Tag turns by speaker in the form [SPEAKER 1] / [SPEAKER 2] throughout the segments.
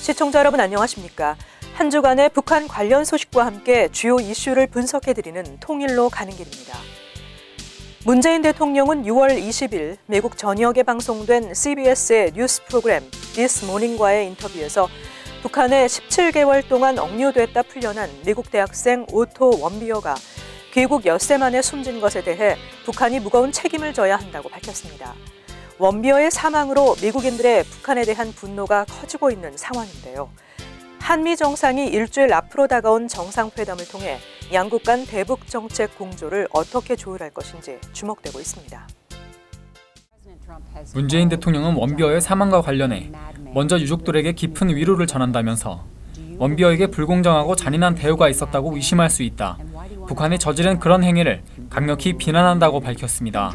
[SPEAKER 1] 시청자 여러분 안녕하십니까? 한 주간의 북한 관련 소식과 함께 주요 이슈를 분석해드리는 통일로 가는 길입니다. 문재인 대통령은 6월 20일 미국 전역에 방송된 CBS의 뉴스 프로그램 This Morning과의 인터뷰에서 북한에 17개월 동안 억류됐다 풀려난 미국 대학생 오토 원비어가 귀국 엿새 만에 숨진 것에 대해 북한이 무거운 책임을 져야 한다고 밝혔습니다. 원비어의 사망으로 미국인들의 북한에 대한 분노가 커지고 있는 상황인데요. 한미 정상이 일주일 앞으로 다가온 정상회담을 통해 양국 간 대북 정책 공조를 어떻게 조율할 것인지 주목되고 있습니다.
[SPEAKER 2] 문재인 대통령은 원비어의 사망과 관련해 먼저 유족들에게 깊은 위로를 전한다면서 원비어에게 불공정하고 잔인한 대우가 있었다고 의심할 수 있다. 북한이 저지른 그런 행위를 강력히 비난한다고 밝혔습니다.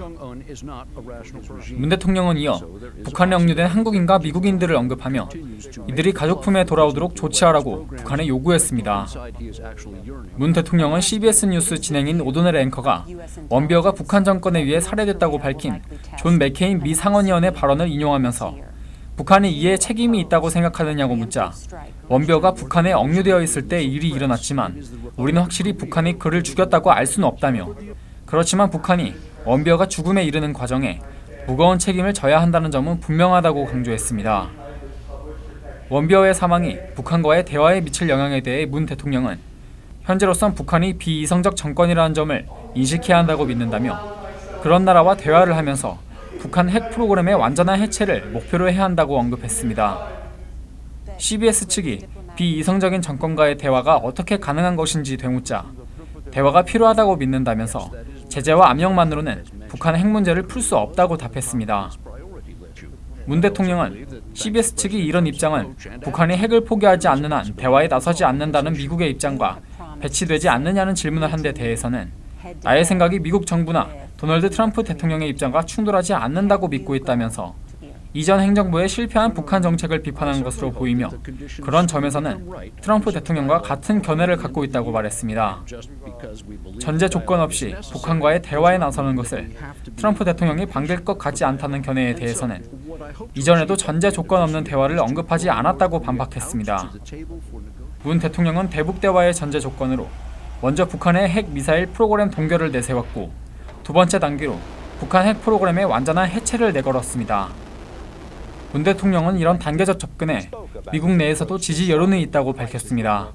[SPEAKER 2] 문 대통령은 이어 북한에 억류된 한국인과 미국인들을 언급하며 이들이 가족품에 돌아오도록 조치하라고 북한에 요구했습니다. 문 대통령은 CBS 뉴스 진행인 오도넬 앵커가 원비어가 북한 정권에 의해 살해됐다고 밝힌 존 맥케인 미 상원의원의 발언을 인용하면서 북한이 이에 책임이 있다고 생각하느냐고 묻자 원비어가 북한에 억류되어 있을 때 일이 일어났지만 우리는 확실히 북한이 그를 죽였다고 알 수는 없다며 그렇지만 북한이 원비어가 죽음에 이르는 과정에 무거운 책임을 져야 한다는 점은 분명하다고 강조했습니다. 원비어의 사망이 북한과의 대화에 미칠 영향에 대해 문 대통령은 현재로선 북한이 비이성적 정권이라는 점을 인식해야 한다고 믿는다며 그런 나라와 대화를 하면서 북한 핵 프로그램의 완전한 해체를 목표로 해야 한다고 언급했습니다. CBS 측이 비이성적인 정권과의 대화가 어떻게 가능한 것인지 되묻자 대화가 필요하다고 믿는다면서 제재와 압력만으로는 북한의 핵 문제를 풀 수 없다고 답했습니다. 문 대통령은 CBS 측이 이런 입장은 북한이 핵을 포기하지 않는 한 대화에 나서지 않는다는 미국의 입장과 배치되지 않느냐는 질문을 한 데 대해서는 나의 생각이 미국 정부나 도널드 트럼프 대통령의 입장과 충돌하지 않는다고 믿고 있다면서 이전 행정부의 실패한 북한 정책을 비판한 것으로 보이며 그런 점에서는 트럼프 대통령과 같은 견해를 갖고 있다고 말했습니다. 전제 조건 없이 북한과의 대화에 나서는 것을 트럼프 대통령이 반길 것 같지 않다는 견해에 대해서는 이전에도 전제 조건 없는 대화를 언급하지 않았다고 반박했습니다. 문 대통령은 대북 대화의 전제 조건으로 먼저 북한의 핵 미사일 프로그램 동결을 내세웠고 두 번째 단계로 북한 핵 프로그램의 완전한 해체를 내걸었습니다. 문 대통령은 이런 단계적 접근에 미국 내에서도 지지 여론이 있다고 밝혔습니다.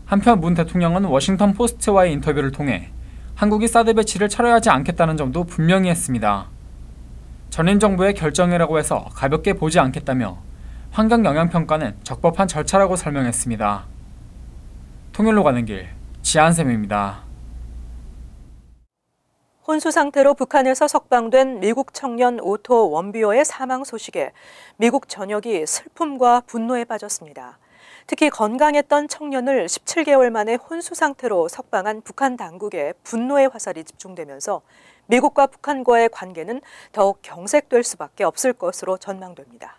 [SPEAKER 2] 한편 문 대통령은 워싱턴 포스트와의 인터뷰를 통해 한국이 사드 배치를 철회하지 않겠다는 점도 분명히 했습니다. 전임 정부의 결정이라고 해서 가볍게 보지 않겠다며 환경 영향 평가는 적법한 절차라고 설명했습니다. 통일로 가는 길 지한샘입니다.
[SPEAKER 1] 혼수 상태로 북한에서 석방된 미국 청년 오토 원비어의 사망 소식에 미국 전역이 슬픔과 분노에 빠졌습니다. 특히 건강했던 청년을 17개월 만에 혼수 상태로 석방한 북한 당국의 분노의 화살이 집중되면서 미국과 북한과의 관계는 더욱 경색될 수밖에 없을 것으로 전망됩니다.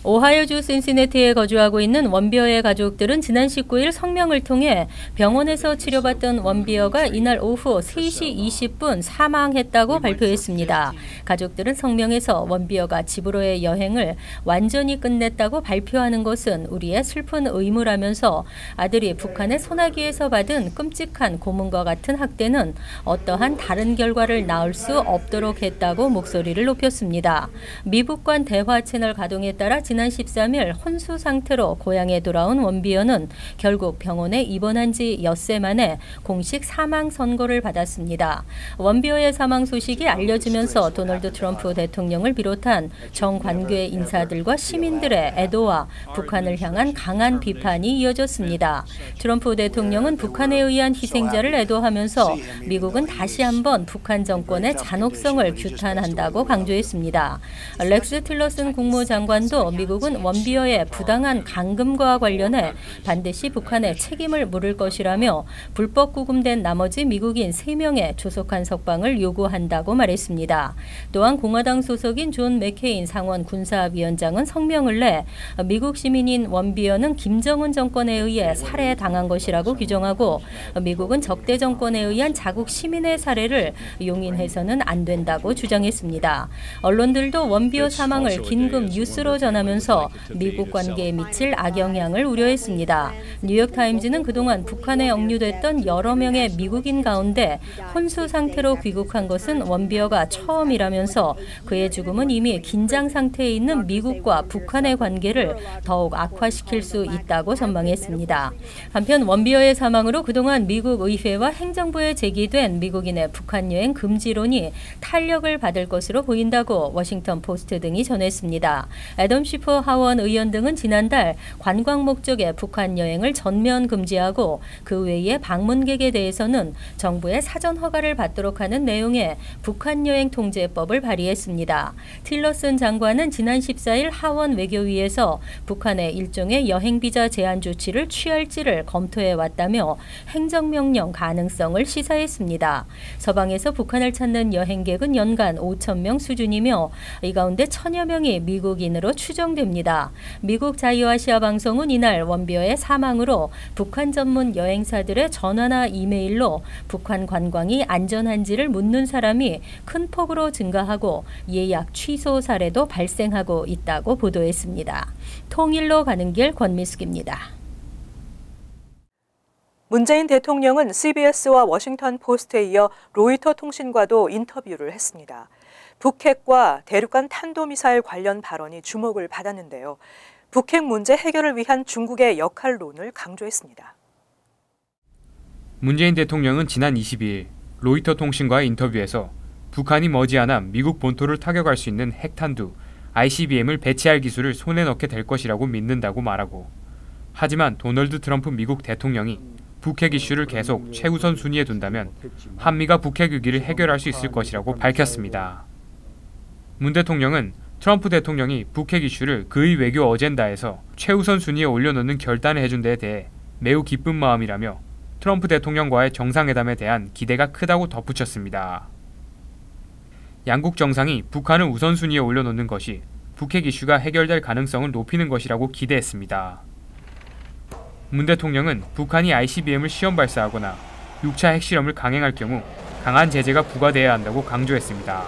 [SPEAKER 3] 오하이오주 신시내티에 거주하고 있는 원비어의 가족들은 지난 19일 성명을 통해 병원에서 치료받던 원비어가 이날 오후 3시 20분 사망했다고 발표했습니다. 가족들은 성명에서 원비어가 집으로의 여행을 완전히 끝냈다고 발표하는 것은 우리의 슬픈 의무라면서 아들이 북한의 소나기에서 받은 끔찍한 고문과 같은 학대는 어떠한 다른 결과를 낳을 수 없도록 했다고 목소리를 높였습니다. 미북관 대화 채널 가동에 따라 지난 13일 혼수 상태로 고향에 돌아온 원비어는 결국 병원에 입원한 지 엿새 만에 공식 사망 선고를 받았습니다. 원비어의 사망 소식이 알려지면서 도널드 트럼프 대통령을 비롯한 정관계 인사들과 시민들의 애도와 북한을 향한 강한 비판이 이어졌습니다. 트럼프 대통령은 북한에 의한 희생자를 애도하면서 미국은 다시 한번 북한 정권의 잔혹성을 규탄한다고 강조했습니다. 렉스 틸러슨 국무장관도 미국은 원비어의 부당한 감금과 관련해 반드시 북한에 책임을 물을 것이라며 불법 구금된 나머지 미국인 3명의 조속한 석방을 요구한다고 말했습니다. 또한 공화당 소속인 존 맥케인 상원 군사위원장은 성명을 내 미국 시민인 원비어는 김정은 정권에 의해 살해당한 것이라고 규정하고 미국은 적대 정권에 의한 자국 시민의 살해를 용인해서는 안 된다고 주장했습니다. 언론들도 원비어 사망을 긴급 뉴스로 전하면서 있다면서 미국 관계에 미칠 악영향을 우려했습니다. 뉴욕타임즈는 그동안 북한에 억류됐던 여러 명의 미국인 가운데 혼수 상태로 귀국한 것은 원비어가 처음이라면서 그의 죽음은 이미 긴장 상태에 있는 미국과 북한의 관계를 더욱 악화시킬 수 있다고 전망했습니다. 한편 원비어의 사망으로 그동안 미국 의회와 행정부에 제기된 미국인의 북한 여행 금지론이 탄력을 받을 것으로 보인다고 워싱턴 포스트 등이 전했습니다. 애덤 시퍼 하원 의원 등은 지난달 관광 목적의 북한 여행을 전면 금지하고 그 외에 방문객에 대해서는 정부의 사전 허가를 받도록 하는 내용의 북한 여행 통제법을 발의했습니다. 틸러슨 장관은 지난 14일 하원 외교위에서 북한의 일종의 여행 비자 제한 조치를 취할지를 검토해 왔다며 행정명령 가능성을 시사했습니다. 서방에서 북한을 찾는 여행객은 연간 5,000명 수준이며 이 가운데 1,000여 명이 미국인으로 추정됩니다. 미국 자유아시아 방송은 이날 원비어의 사망으로 북한 전문 여행사들의 전화나 이메일로 북한 관광이 안전한지를 묻는 사람이 큰 폭으로 증가하고 예약 취소 사례도 발생하고 있다고 보도했습니다. 통일로 가는 길 권미숙입니다.
[SPEAKER 1] 문재인 대통령은 CBS와 워싱턴 포스트에 이어 로이터 통신과도 인터뷰를 했습니다. 북핵과 대륙간 탄도미사일 관련 발언이 주목을 받았는데요. 북핵 문제 해결을 위한 중국의 역할론을 강조했습니다.
[SPEAKER 4] 문재인 대통령은 지난 22일 로이터 통신과의 인터뷰에서 북한이 머지않아 미국 본토를 타격할 수 있는 핵탄두 ICBM을 배치할 기술을 손에 넣게 될 것이라고 믿는다고 말하고, 하지만 도널드 트럼프 미국 대통령이 북핵 이슈를 계속 최우선 순위에 둔다면 한미가 북핵 위기를 해결할 수 있을 것이라고 밝혔습니다. 문 대통령은 트럼프 대통령이 북핵 이슈를 그의 외교 어젠다에서 최우선 순위에 올려놓는 결단을 해준 데에 대해 매우 기쁜 마음이라며 트럼프 대통령과의 정상회담에 대한 기대가 크다고 덧붙였습니다. 양국 정상이 북한을 우선순위에 올려놓는 것이 북핵 이슈가 해결될 가능성을 높이는 것이라고 기대했습니다. 문 대통령은 북한이 ICBM을 시험 발사하거나 6차 핵실험을 강행할 경우 강한 제재가 부과돼야 한다고 강조했습니다.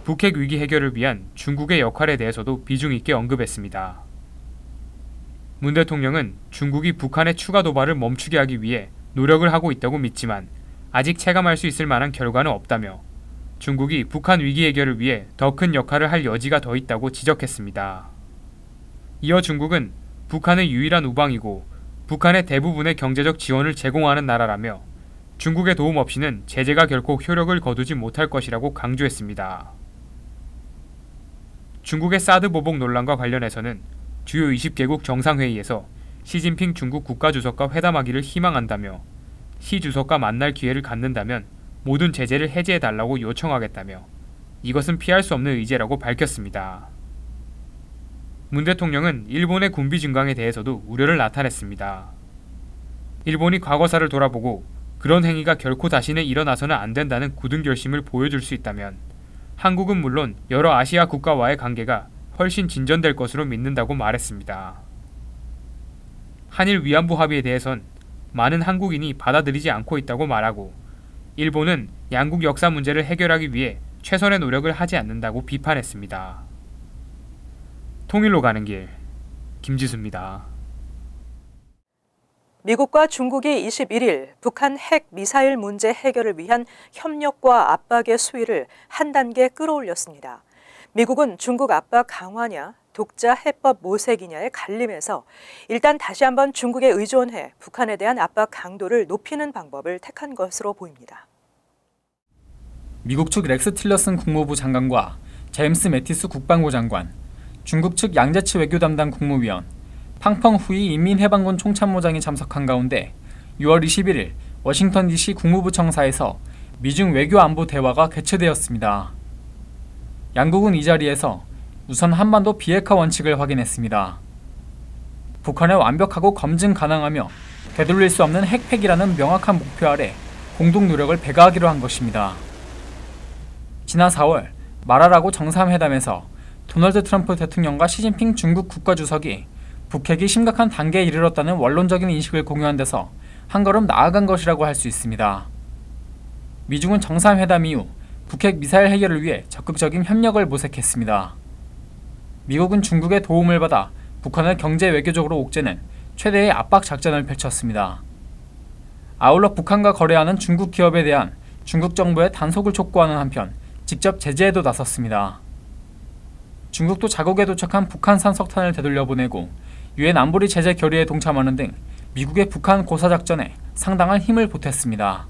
[SPEAKER 4] 북핵 위기 해결을 위한 중국의 역할에 대해서도 비중 있게 언급했습니다. 문 대통령은 중국이 북한의 추가 도발을 멈추게 하기 위해 노력을 하고 있다고 믿지만 아직 체감할 수 있을 만한 결과는 없다며 중국이 북한 위기 해결을 위해 더 큰 역할을 할 여지가 더 있다고 지적했습니다. 이어 중국은 북한의 유일한 우방이고 북한의 대부분의 경제적 지원을 제공하는 나라라며 중국의 도움 없이는 제재가 결코 효력을 거두지 못할 것이라고 강조했습니다. 중국의 사드 보복 논란과 관련해서는 주요 20개국 정상회의에서 시진핑 중국 국가주석과 회담하기를 희망한다며 시 주석과 만날 기회를 갖는다면 모든 제재를 해제해달라고 요청하겠다며 이것은 피할 수 없는 의제라고 밝혔습니다. 문 대통령은 일본의 군비 증강에 대해서도 우려를 나타냈습니다. 일본이 과거사를 돌아보고 그런 행위가 결코 다시는 일어나서는 안 된다는 굳은 결심을 보여줄 수 있다면 한국은 물론 여러 아시아 국가와의 관계가 훨씬 진전될 것으로 믿는다고 말했습니다. 한일 위안부 합의에 대해선 많은 한국인이 받아들이지 않고 있다고 말하고 일본은 양국 역사 문제를 해결하기 위해 최선의 노력을 하지 않는다고 비판했습니다. 통일로 가는 길, 김지수입니다.
[SPEAKER 1] 미국과 중국이 21일 북한 핵 미사일 문제 해결을 위한 협력과 압박의 수위를 한 단계 끌어올렸습니다. 미국은 중국 압박 강화냐, 독자 해법 모색이냐의 갈림에서 일단 다시 한번 중국에 의존해 북한에 대한 압박 강도를 높이는 방법을 택한 것으로 보입니다.
[SPEAKER 2] 미국 측 렉스 틸러슨 국무부 장관과 제임스 매티스 국방부 장관, 중국 측 양재치 외교 담당 국무위원, 팡펑 후이 인민해방군 총참모장이 참석한 가운데 6월 21일 워싱턴 DC 국무부 청사에서 미중 외교 안보 대화가 개최되었습니다. 양국은 이 자리에서 우선 한반도 비핵화 원칙을 확인했습니다. 북한에 완벽하고 검증 가능하며 되돌릴 수 없는 핵폐기라는 명확한 목표 아래 공동 노력을 배가하기로 한 것입니다. 지난 4월 마라라고 정상회담에서 도널드 트럼프 대통령과 시진핑 중국 국가주석이 북핵이 심각한 단계에 이르렀다는 원론적인 인식을 공유한 데서 한 걸음 나아간 것이라고 할 수 있습니다. 미중은 정상회담 이후 북핵 미사일 해결을 위해 적극적인 협력을 모색했습니다. 미국은 중국의 도움을 받아 북한을 경제 외교적으로 옥죄는 최대의 압박 작전을 펼쳤습니다. 아울러 북한과 거래하는 중국 기업에 대한 중국 정부의 단속을 촉구하는 한편 직접 제재에도 나섰습니다. 중국도 자국에 도착한 북한산 석탄을 되돌려보내고 유엔 안보리 제재 결의에 동참하는 등 미국의 북한 고사 작전에 상당한 힘을 보탰습니다.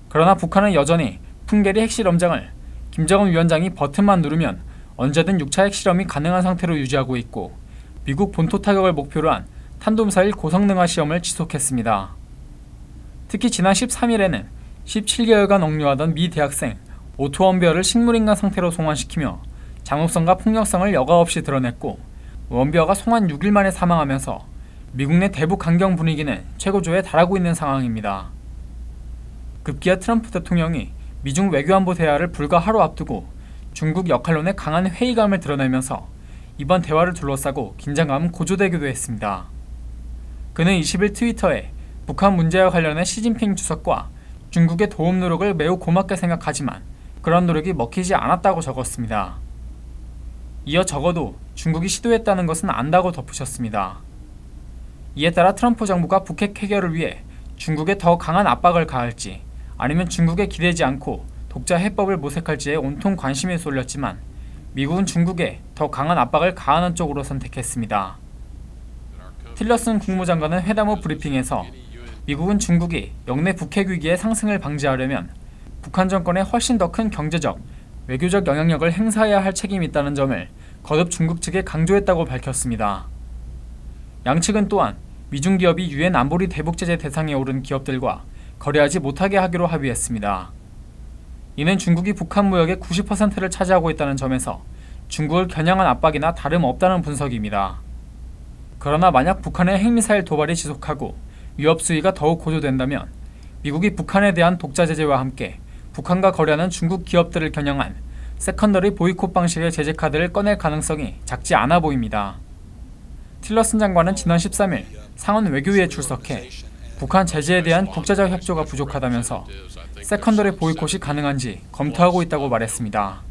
[SPEAKER 2] 그러나 북한은 여전히 풍계리 핵실험장을 김정은 위원장이 버튼만 누르면 언제든 6차 핵실험이 가능한 상태로 유지하고 있고 미국 본토 타격을 목표로 한 탄도미사일 고성능화 시험을 지속했습니다. 특히 지난 13일에는 17개월간 억류하던 미 대학생 오토 원비어를 식물인간 상태로 송환시키며 잔혹성과 폭력성을 여과 없이 드러냈고 원비어가 송환 6일 만에 사망하면서 미국 내 대북 강경 분위기는 최고조에 달하고 있는 상황입니다. 급기야 트럼프 대통령이 미중 외교안보 대화를 불과 하루 앞두고 중국 역할론에 강한 회의감을 드러내면서 이번 대화를 둘러싸고 긴장감은 고조되기도 했습니다. 그는 20일 트위터에 북한 문제와 관련해 시진핑 주석과 중국의 도움 노력을 매우 고맙게 생각하지만 그런 노력이 먹히지 않았다고 적었습니다. 이어 적어도 중국이 시도했다는 것은 안다고 덧붙였습니다. 이에 따라 트럼프 정부가 북핵 해결을 위해 중국에 더 강한 압박을 가할지 아니면 중국에 기대지 않고 독자 해법을 모색할지에 온통 관심이 쏠렸지만 미국은 중국에 더 강한 압박을 가하는 쪽으로 선택했습니다. 틸러슨 국무장관은 회담 후 브리핑에서 미국은 중국이 영내 북핵 위기의 상승을 방지하려면 북한 정권에 훨씬 더 큰 경제적, 외교적 영향력을 행사해야 할 책임이 있다는 점을 거듭 중국 측에 강조했다고 밝혔습니다. 양측은 또한 미중 기업이 유엔 안보리 대북 제재 대상에 오른 기업들과 거래하지 못하게 하기로 합의했습니다. 이는 중국이 북한 무역의 90%를 차지하고 있다는 점에서 중국을 겨냥한 압박이나 다름없다는 분석입니다. 그러나 만약 북한의 핵미사일 도발이 지속하고 위협 수위가 더욱 고조된다면 미국이 북한에 대한 독자 제재와 함께 북한과 거래하는 중국 기업들을 겨냥한 세컨더리 보이콧 방식의 제재 카드를 꺼낼 가능성이 작지 않아 보입니다. 틸러슨 장관은 지난 13일 상원 외교위에 출석해 북한 제재에 대한 국제적 협조가 부족하다면서 세컨더리 보이콧이 가능한지 검토하고 있다고 말했습니다.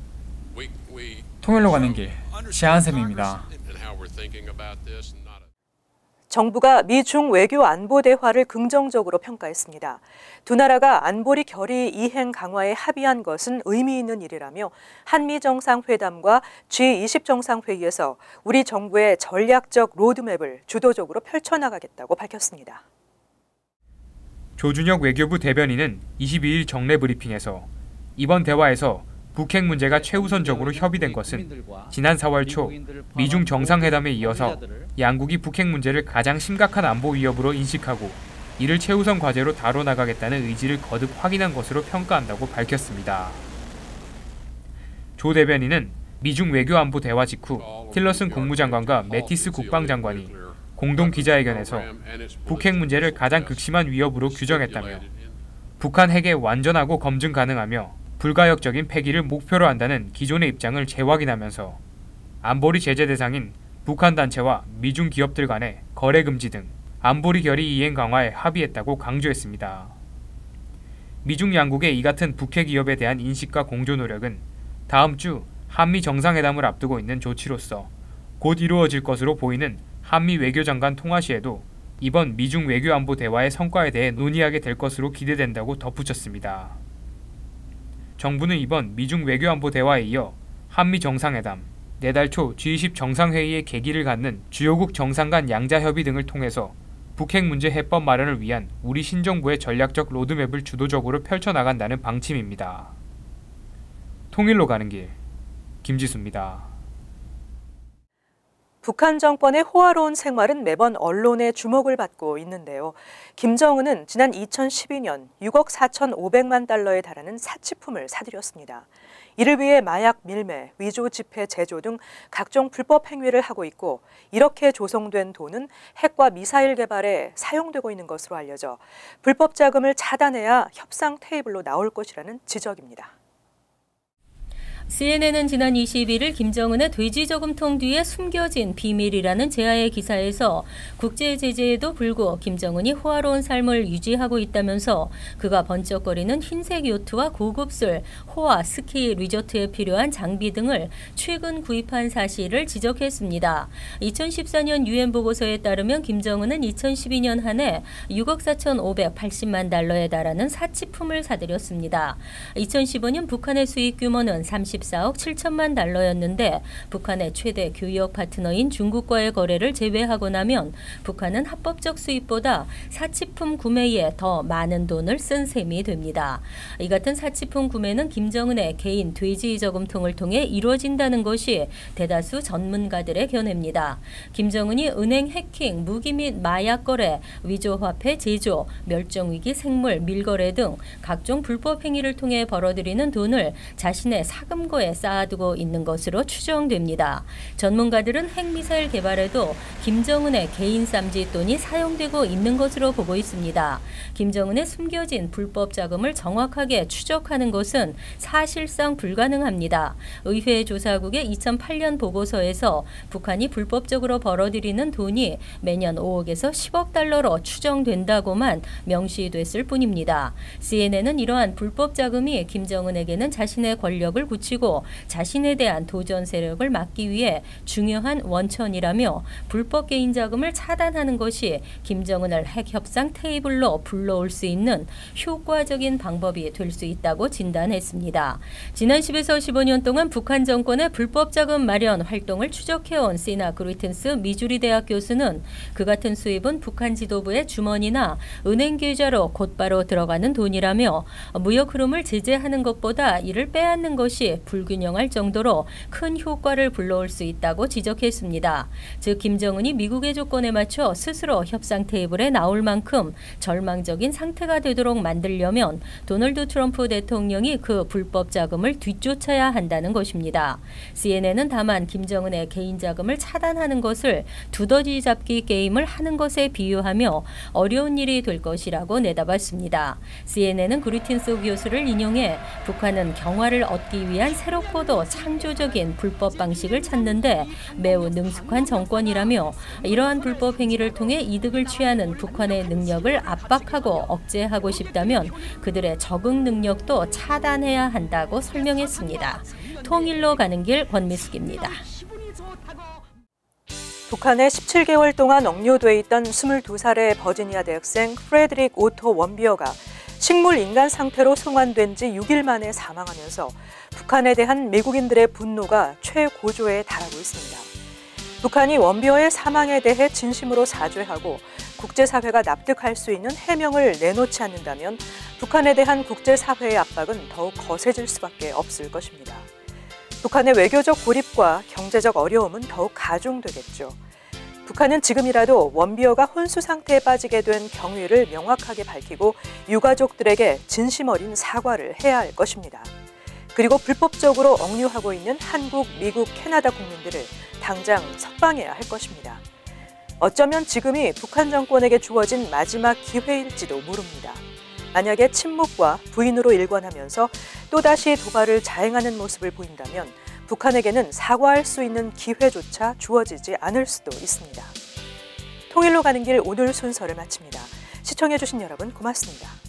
[SPEAKER 2] 통일로 가는 길, 지한샘입니다.
[SPEAKER 1] 정부가 미중 외교 안보 대화를 긍정적으로 평가했습니다. 두 나라가 안보리 결의 이행 강화에 합의한 것은 의미 있는 일이라며 한미 정상회담과 G20 정상회의에서 우리 정부의 전략적 로드맵을 주도적으로 펼쳐나가겠다고 밝혔습니다.
[SPEAKER 4] 조준혁 외교부 대변인은 22일 정례 브리핑에서 이번 대화에서 북핵 문제가 최우선적으로 협의된 것은 지난 4월 초 미중 정상회담에 이어서 양국이 북핵 문제를 가장 심각한 안보 위협으로 인식하고 이를 최우선 과제로 다뤄나가겠다는 의지를 거듭 확인한 것으로 평가한다고 밝혔습니다. 조 대변인은 미중 외교안보 대화 직후 틸러슨 국무장관과 매티스 국방장관이 공동 기자회견에서 북핵 문제를 가장 극심한 위협으로 규정했다며 북한 핵의 완전하고 검증 가능하며 불가역적인 폐기를 목표로 한다는 기존의 입장을 재확인하면서 안보리 제재 대상인 북한 단체와 미중 기업들 간의 거래 금지 등 안보리 결의 이행 강화에 합의했다고 강조했습니다. 미중 양국의 이 같은 북핵 위협에 대한 인식과 공조 노력은 다음 주 한미 정상회담을 앞두고 있는 조치로서 곧 이루어질 것으로 보이는 한미 외교장관 통화 시에도 이번 미중 외교안보 대화의 성과에 대해 논의하게 될 것으로 기대된다고 덧붙였습니다. 정부는 이번 미중 외교안보 대화에 이어 한미 정상회담, 내달 초 G20 정상회의의 계기를 갖는 주요국 정상 간 양자협의 등을 통해서 북핵 문제 해법 마련을 위한 우리 신정부의 전략적 로드맵을 주도적으로 펼쳐나간다는 방침입니다. 통일로 가는 길, 김지수입니다.
[SPEAKER 1] 북한 정권의 호화로운 생활은 매번 언론의 주목을 받고 있는데요. 김정은은 지난 2012년 6억 4,500만 달러에 달하는 사치품을 사들였습니다. 이를 위해 마약 밀매, 위조 지폐 제조 등 각종 불법 행위를 하고 있고 이렇게 조성된 돈은 핵과 미사일 개발에 사용되고 있는 것으로 알려져 불법 자금을 차단해야 협상 테이블로 나올 것이라는 지적입니다.
[SPEAKER 3] CNN은 지난 21일 김정은의 돼지 저금통 뒤에 숨겨진 비밀이라는 제아의 기사에서 국제 제재에도 불구 김정은이 호화로운 삶을 유지하고 있다면서 그가 번쩍거리는 흰색 요트와 고급 술, 호화, 스키 리조트에 필요한 장비 등을 최근 구입한 사실을 지적했습니다. 2014년 유엔 보고서에 따르면 김정은은 2012년 한 해 6억 4,580만 달러에 달하는 사치품을 사들였습니다. 2015년 북한의 수입 규모는 34억 7천만 달러였는데 북한의 최대 교역 파트너인 중국과의 거래를 제외하고 나면 북한은 합법적 수입보다 사치품 구매에 더 많은 돈을 쓴 셈이 됩니다. 이 같은 사치품 구매는 김정은의 개인 돼지 저금통을 통해 이루어진다는 것이 대다수 전문가들의 견해입니다. 김정은이 은행 해킹, 무기 및 마약 거래, 위조화폐 제조, 멸종위기 생물 밀거래 등 각종 불법 행위를 통해 벌어들이는 돈을 자신의 사금고에 쌓아두고 있는 것으로 추정됩니다. 전문가들은 핵미사일 개발에도 김정은의 개인 쌈짓돈이 사용되고 있는 것으로 보고 있습니다. 김정은의 숨겨진 불법 자금을 정확하게 추적하는 것은 사실상 불가능합니다. 의회 조사국의 2008년 보고서에서 북한이 불법적으로 벌어들이는 돈이 매년 5억에서 10억 달러로 추정된다고만 명시됐을 뿐입니다. CNN은 이러한 불법 자금이 김정은에게는 자신의 권력을 굳히고 자신에 대한 도전 세력을 막기 위해 중요한 원천이라며 불법 개인 자금을 차단하는 것이 김정은을 핵협상 테이블로 불러올 수 있는 효과적인 방법이 될 수 있다고 진단했습니다. 지난 10에서 15년 동안 북한 정권의 불법 자금 마련 활동을 추적해온 시나 그리튼스 미주리 대학 교수는 그 같은 수입은 북한 지도부의 주머니나 은행 계좌로 곧바로 들어가는 돈이라며 무역 흐름을 제재하는 것보다 이를 빼앗는 것이 불균형할 정도로 큰 효과를 불러올 수 있다고 지적했습니다. 즉 김정은이 미국의 조건에 맞춰 스스로 협상 테이블에 나올 만큼 절망적인 상태가 되도록 만들려면 도널드 트럼프 대통령이 그 불법 자금을 뒤쫓아야 한다는 것입니다. CNN은 다만 김정은의 개인 자금을 차단하는 것을 두더지 잡기 게임을 하는 것에 비유하며 어려운 일이 될 것이라고 내다봤습니다. CNN은 그리튼스 교수를 인용해 북한은 경화를 얻기 위한 새롭고도 창조적인 불법 방식을 찾는데 매우 능숙한 정권이라며 이러한 불법 행위를 통해 이득을 취하는 북한의 능력을 압박하고 억제하고 싶다면 그들의 적응 능력도 차단해야 한다고 설명했습니다. 통일로 가는 길 권미숙입니다.
[SPEAKER 1] 북한에 17개월 동안 억류돼 있던 22살의 버지니아 대학생 프레드릭 오토 원비어가 식물 인간 상태로 송환된 지 6일 만에 사망하면서 북한에 대한 미국인들의 분노가 최고조에 달하고 있습니다. 북한이 원비어의 사망에 대해 진심으로 사죄하고 국제사회가 납득할 수 있는 해명을 내놓지 않는다면 북한에 대한 국제사회의 압박은 더욱 거세질 수밖에 없을 것입니다. 북한의 외교적 고립과 경제적 어려움은 더욱 가중되겠죠. 북한은 지금이라도 원비어가 혼수 상태에 빠지게 된 경위를 명확하게 밝히고 유가족들에게 진심 어린 사과를 해야 할 것입니다. 그리고 불법적으로 억류하고 있는 한국, 미국, 캐나다 국민들을 당장 석방해야 할 것입니다. 어쩌면 지금이 북한 정권에게 주어진 마지막 기회일지도 모릅니다. 만약에 침묵과 부인으로 일관하면서 또다시 도발을 자행하는 모습을 보인다면 북한에게는 사과할 수 있는 기회조차 주어지지 않을 수도 있습니다. 통일로 가는 길 오늘 순서를 마칩니다. 시청해주신 여러분 고맙습니다.